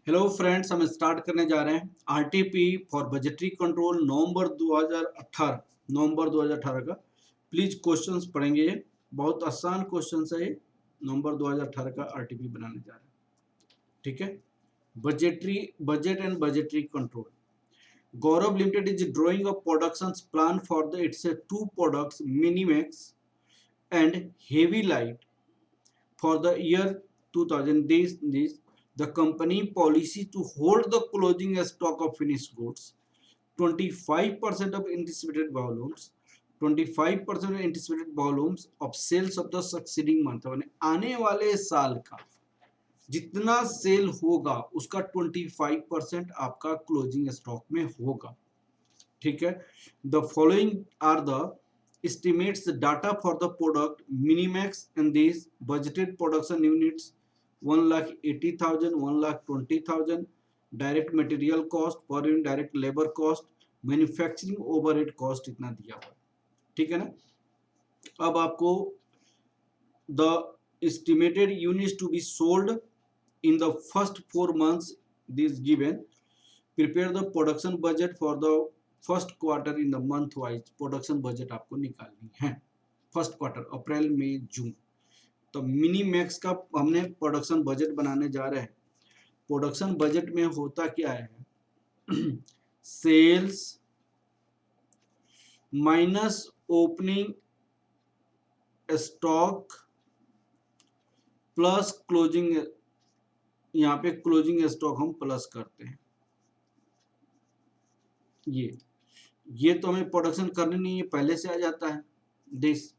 Hello friends, हम start करने जा रहे हैं आरटीपी फॉर बजटरी कंट्रोल नवंबर 2018 का। प्लीज क्वेश्चंस पढ़ेंगे। ये बहुत आसान क्वेश्चंस है। ये नवंबर 2018 का आरटीपी बनाने जा रहे हैं। ठीक है। Budget and budgetary control. Gaurav limited is drawing a production plan for the its two products minimax and heavy light for the year 2000. The company policy to hold the closing stock of finished goods 25% of anticipated volumes 25% of anticipated volumes of sales of the succeeding month। आने वाले साल का जितना cell होगा उसका 25% आपका closing stock में होगा। ठीक है। The following are the estimates the data for the product minimax and these budgeted production units 1,80,000 1,20,000 direct material cost per unit direct labor cost manufacturing overhead cost इतना दिया हुआ है। ठीक है ना। अब आपको the estimated units to be sold in the first 4 months this given prepare the production budget for the first quarter in the month wise production budget आपको निकालनी है। फर्स्ट क्वार्टर अप्रैल मई जून। तो मिनी मैक्स का हमने प्रोडक्शन बजट बनाने जा रहे हैं। प्रोडक्शन बजट में होता क्या है sales minus opening stock plus closing. यहाँ पे क्लोजिंग स्टॉक हम प्लस करते हैं। ये तो हमें प्रोडक्शन करनी नहीं है, पहले से आ जाता है। This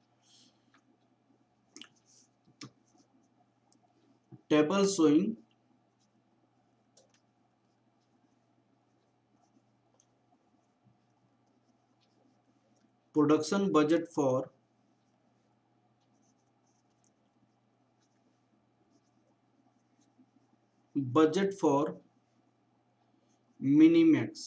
table showing production budget for Minimax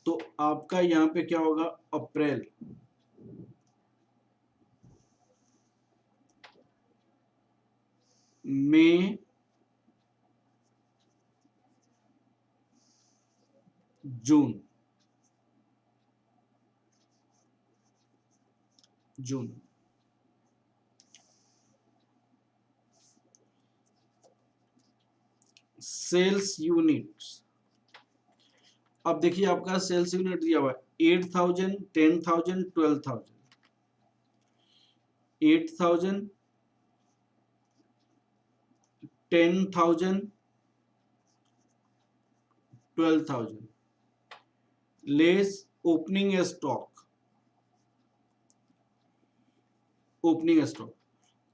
तो आपका यहां पे क्या होगा अप्रैल मई जून सेल्स यूनिट्स। अब देखिए आपका सेल्स यूनिट दिया हुआ है 8,000 10,000 12,000 8,000 10,000 12,000 लेस ओपनिंग स्टॉक।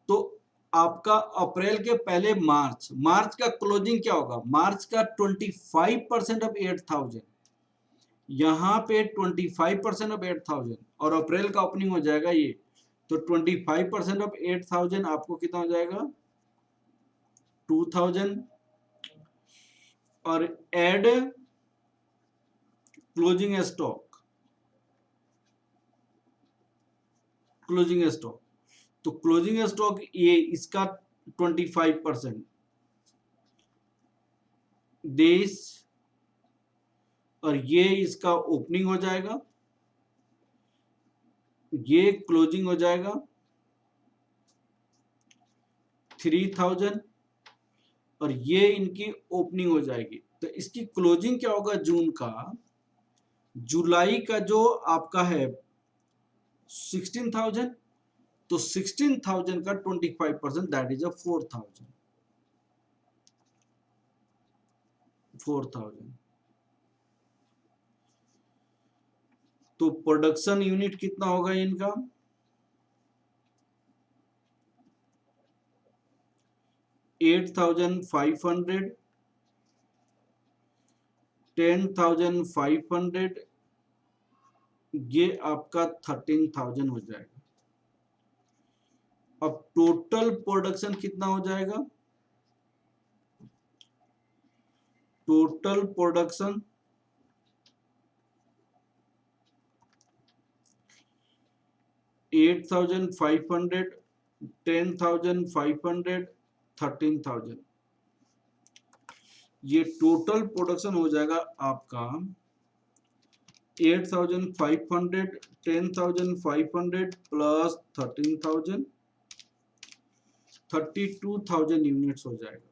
तो आपका अप्रैल के पहले मार्च का क्लोजिंग क्या होगा? मार्च का 25% ऑफ 8,000 यहाँ पे 25% ऑफ 8,000 और अप्रैल का ओपनिंग हो जाएगा ये। तो 25% ऑफ 8,000 आपको कितना हो जाएगा 2,000 और एड क्लोजिंग स्टॉक। तो क्लोजिंग स्टॉक ये इसका 25% देश और ये इसका ओपनिंग हो जाएगा, ये क्लोजिंग हो जाएगा 3,000 और ये इनकी ओपनिंग हो जाएगी। तो इसकी क्लोजिंग क्या होगा जून का? जुलाई का जो आपका है 16,000 तो 16,000 का 25% दैट इज 4,000। तो प्रोडक्शन यूनिट कितना होगा इनका 8,500 10,500 ये आपका 13,000 हो जाएगा। अब टोटल प्रोडक्शन कितना हो जाएगा? टोटल प्रोडक्शन 8,500, 10,500, 13,000, ये टोटल प्रोडक्शन हो जाएगा आपका 8,500, 10,500 प्लस 13,000, 32,000 यूनिट्स हो जाएगा।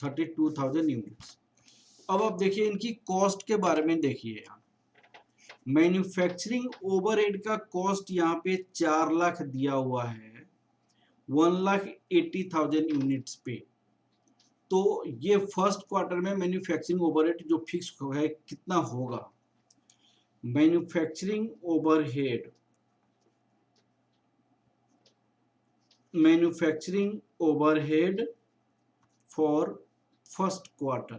32,000 यूनिट्स। अब आप देखिए इनकी कॉस्ट के बारे में देखिए, यहाँ मैन्युफैक्चरिंग ओवरहेड का कॉस्ट यहाँ पे 4 लाख दिया हुआ है 1,80,000 यूनिट्स पे। तो ये फर्स्ट क्वार्टर में मैन्युफैक्चरिंग ओवरहेड जो फिक्स है कितना होगा? Manufacturing overhead for first quarter,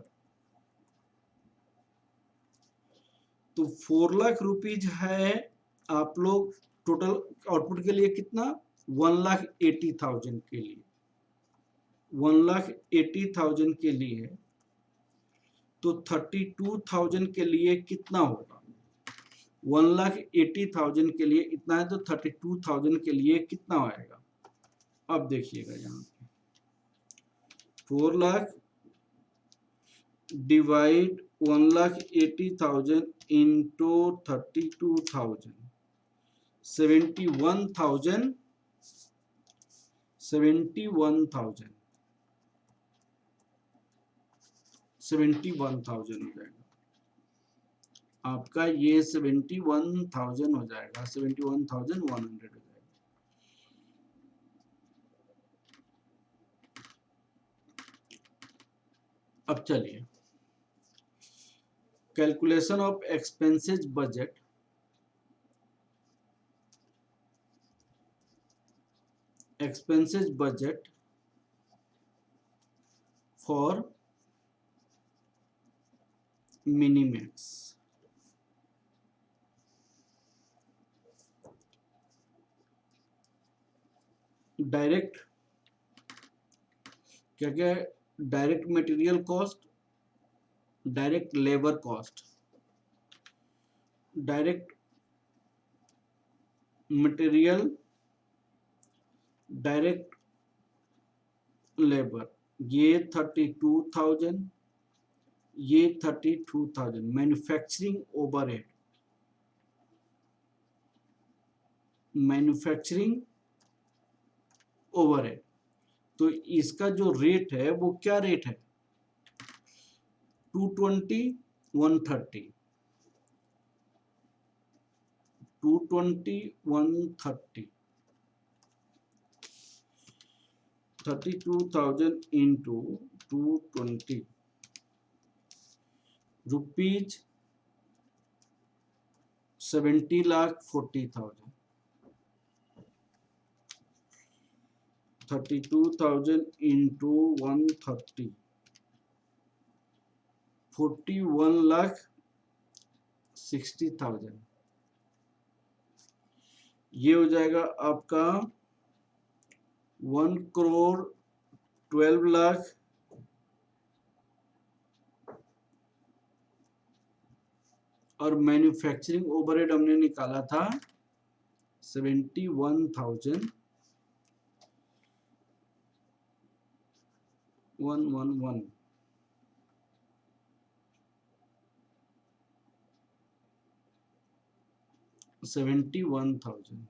तो 4 लाख रुपीज है। आप लोग टोटल आउटपुट के लिए कितना? 1,80,000 के लिए, 1,80,000 के लिए, तो 32,000 के लिए कितना होगा? 1,80,000 के लिए इतना है, तो 32,000 के लिए कितना आएगा? अब देखिएगा यहाँ पे 4 लाख डिवाइड 1,80,000 इंटू 32,000, 71,000, 71,000 हो जाएगा आपका, ये 71,000 हो जाएगा, 71,100 हो जाएगा। अब चलिए calculation of expenses budget. Expenses budget for Minimax. Direct क्या क्या है? Direct material cost, direct labour cost, direct material, direct labour, ये 32,000, ये 32,000 मैन्युफैक्चरिंग ओवरहेड। मैन्युफैक्चरिंग ओवरहेड, तो इसका जो रेट है वो क्या रेट है? 220, 130, 220, 130, 32,000 इंटू 220 रुपीज 70,40,000, 32,000 इंटू 130, 41,60,000, ये हो जाएगा आपका 1,12,00,000 और मैन्युफैक्चरिंग ओवरहेड हमने निकाला था 71,111, 71,000।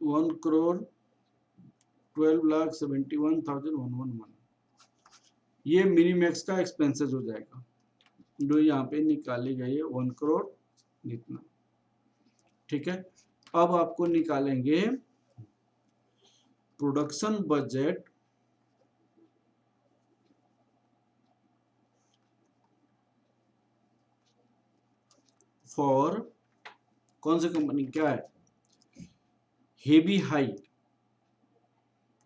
1,12,71,111, ये मिनीमैक्स का एक्सपेंसेस हो जाएगा जो यहाँ पे निकाली गई है 1 करोड़ जितना। ठीक है, अब आपको निकालेंगे प्रोडक्शन बजट फॉर कौन सी कंपनी, क्या है? Heavy high,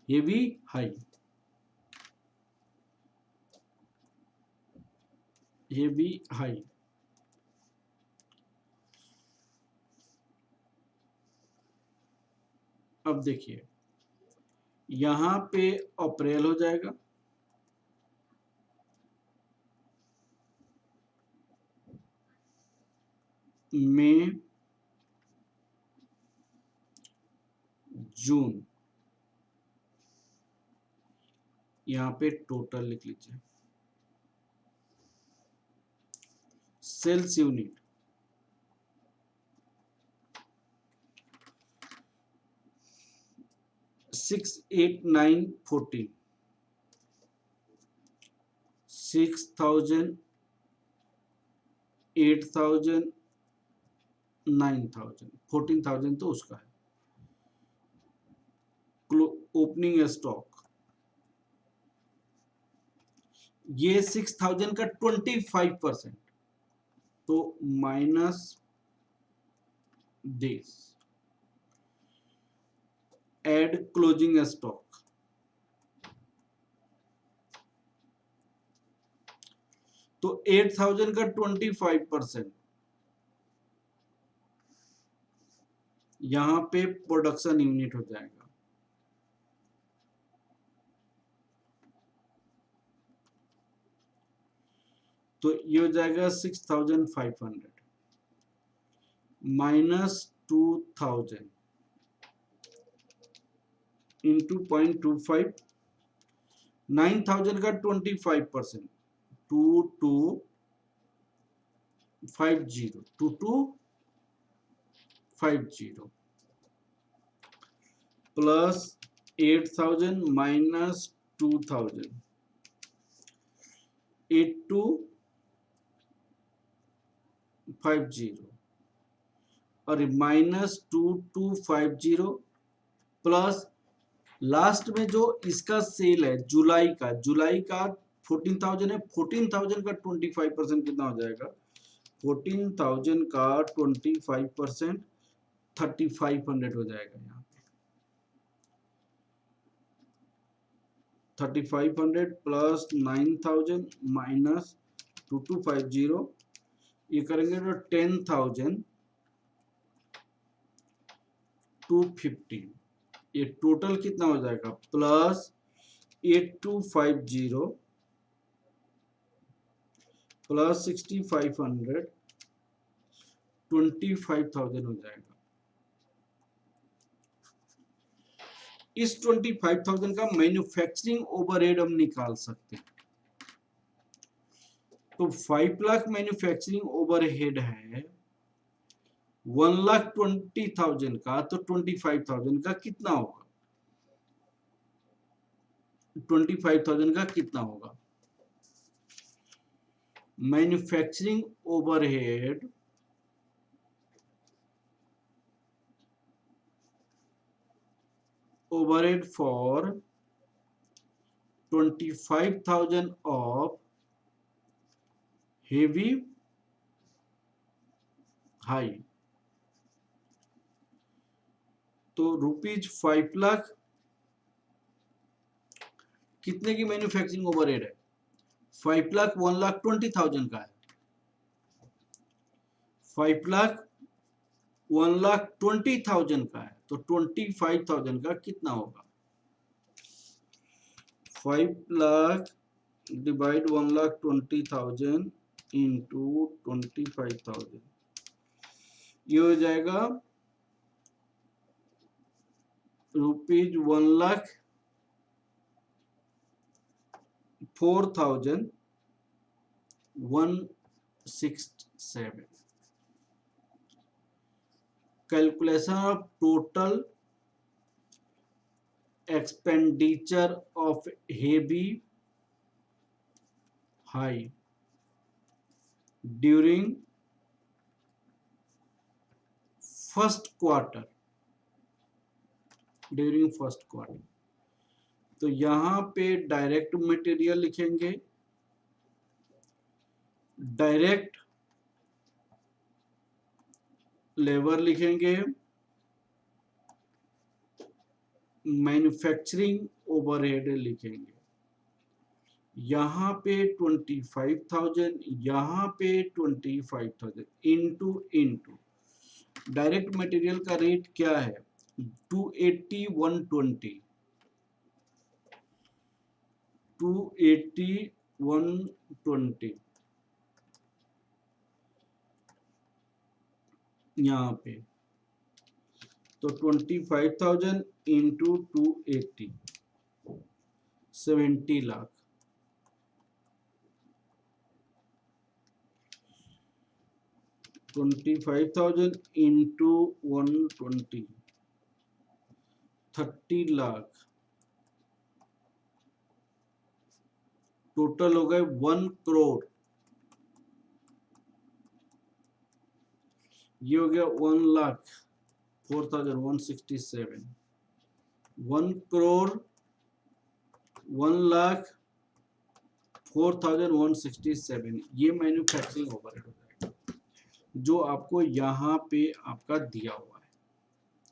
heavy high, heavy high. अब देखिए यहां पे अप्रैल हो जाएगा, मई, जून, यहाँ पे टोटल लिख लीजिए। सेल्स यूनिट 68914, 6000, 8000, 9000, 14000 तो उसका है। ओपनिंग स्टॉक ये 6000 का 25%, तो minus this, add closing stock, तो 8000 का 25%, यहां पे प्रोडक्शन यूनिट हो जाएगा। तो ये हो जाएगा 6500 माइनस 2000 इंटू 0.25, 9000 का 25%, 2250 प्लस 8000 माइनस 2000, 8250 और माइनस 2250 प्लस लास्ट में जो इसका सेल है जुलाई का 14,000 है, 14,000 का 25% कितना हो जाएगा? 14,000 का 25% 3500 हो जाएगा। यहाँ पे 3500 प्लस 9000 माइनस 2250, ये करेंगे तो 10,250, ये टोटल कितना हो जाएगा? प्लस 8250 प्लस 6500 25,000 हो जाएगा। इस 25,000 का मैन्युफैक्चरिंग ओवरहेड हम निकाल सकते हैं। तो 5 लाख मैन्युफैक्चरिंग ओवरहेड है, 1,20,000 का, तो 25,000 का कितना होगा? 25,000 का कितना होगा? Manufacturing overhead for 25,000 of heavy high, तो ₹5 लाख कितने की मैन्युफैक्चरिंग ओवरहेड है? 5 लाख 1,20,000 का है। 5 लाख 1,20,000 का है, तो 25,000 का कितना होगा? 5 लाख डिवाइड 1,20,000 इंटू 25,000, ये हो जाएगा ₹1,04,167। Calculation of total expenditure of heavy high during first quarter, तो यहां पे डायरेक्ट मटेरियल लिखेंगे, डायरेक्ट लेबर लिखेंगे, मैन्युफैक्चरिंग ओवरहेड लिखेंगे। यहाँ पे 25,000, यहाँ पे 25,000 इंटू डायरेक्ट मटेरियल का रेट क्या है? 280, 120, 280 120 यहाँ पे, तो 25,000 into 280 70 lakh. 25,000 into 120 30 lakh. Total हो गए 1 करोड़। ये हो गया 1,04,167। 1 करोड़ 1,04,167 ये मैन्युफैक्चरिंग ओवरहेड हो जाएगा, जो आपको यहाँ पे आपका दिया हुआ है।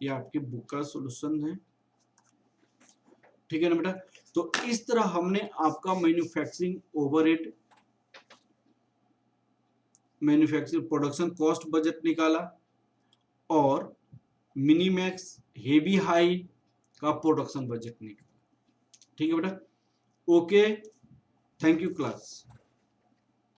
ये आपकी बुक का सॉल्यूशन है, ठीक है ना बेटा। तो इस तरह हमने आपका manufacturing overhead, manufacturing production cost budget निकाला और मिनीमैक्स हेवी हाई का प्रोडक्शन बजट निकाला, ठीक है बेटा। Okay, thank you class.